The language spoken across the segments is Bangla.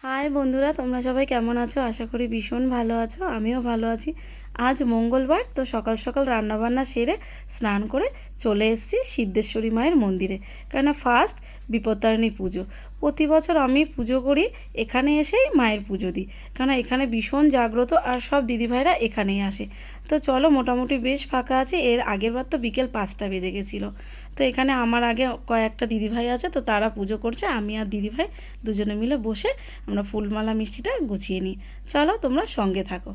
হাই বন্ধুরা, তোমরা সবাই কেমন আছো? আশা করি ভীষণ ভালো আছো। আমিও ভালো আছি। আজ মঙ্গলবার, তো সকাল সকাল রান্নাবান্না সেরে স্নান করে চলে এসেছি সিদ্ধেশ্বরী মায়ের মন্দিরে। কেননা ফার্স্ট বিপত্তারিণী পুজো। প্রতি বছর আমি পুজো করি, এখানে এসেই মায়ের পুজো দিই। কেননা এখানে ভীষণ জাগ্রত আর সব দিদিভাইরা এখানেই আসে। তো চলো, মোটামুটি বেশ ফাঁকা আছে। এর আগের বার তো বিকেল 5টা বেজে গেছিলো। তো এখানে আমার আগে কয়েকটা দিদিভাই আছে, তো তারা পুজো করছে। আমি আর দিদিভাই দুজনে মিলে বসে আমরা ফুলমালা মিষ্টিটা গুছিয়ে নিই। চলো, তোমরা সঙ্গে থাকো।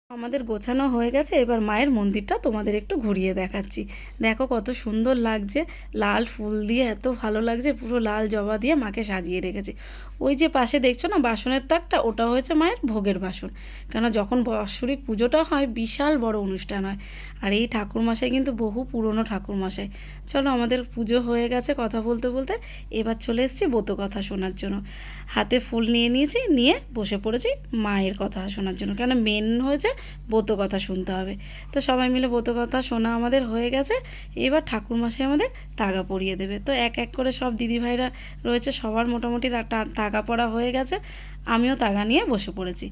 আমাদের গোছানো হয়ে গেছে, এবার মায়ের মন্দিরটা তোমাদের একটু ঘুরিয়ে দেখাচ্ছি। দেখো কত সুন্দর লাগছে, লাল ফুল দিয়ে এত ভালো লাগছে, পুরো লাল জবা দিয়ে মাকে সাজিয়ে রেখেছে। ওই যে পাশে দেখছো না বাসনের তাকটা, ওটা হয়েছে মায়ের ভোগের বাসন। কেন যখন বাৎসরিক পুজোটা হয় বিশাল বড় অনুষ্ঠান হয়। আর এই ঠাকুরমশাই কিন্তু বহু পুরনো ঠাকুরমশাই। চলো, আমাদের পুজো হয়ে গেছে কথা বলতে বলতে। এবার চলে এসেছি ব্রত কথা শোনার জন্য। হাতে ফুল নিয়ে নিয়েছি, নিয়ে বসে পড়েছি মায়ের কথা শোনার জন্য। কেন মেন হয়েছে ব্রত কথা শুনতে হবে। তো সবাই মিলে ব্রত কথা শোনা আমাদের হয়ে গেছে। এবার ঠাকুরমশাই আমাদের তাগা পরিয়ে দেবে। তো এক এক করে সব দিদিভাইরা রয়েছে, সবার মোটামুটি তাগা পরা হয়ে গেছে। আমিও তাগা নিয়ে বসে পড়েছি।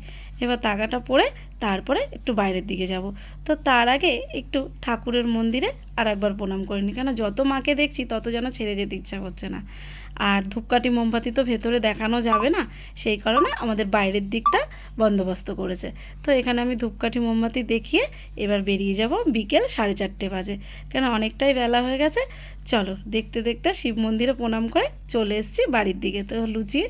এবার তাগাটা পরে তারপরে একটু বাইরের দিকে যাব। তো তার আগে একটু ঠাকুরের মন্দিরে আর একবার প্রণাম করে নিই। কেন যত মাকে দেখছি তত যেন ছেড়ে যেতে ইচ্ছা করছে না। আর ধূপকাঠি মোমবাতি তো ভেতরে দেখানো যাবে না, সেই কারণে আমাদের বাইরের দিকটা বন্দোবস্ত করেছে। তো এখানে আমি ধূপকাঠি মোমবাতি দেখিয়ে এবার বেরিয়ে যাব। বিকেল 4:30 বাজে, কেন অনেকটাই বেলা হয়ে গেছে। চলো, দেখতে দেখতে শিব মন্দিরে প্রণাম করে চলে এসেছি বাড়ির দিকে। তো লুচি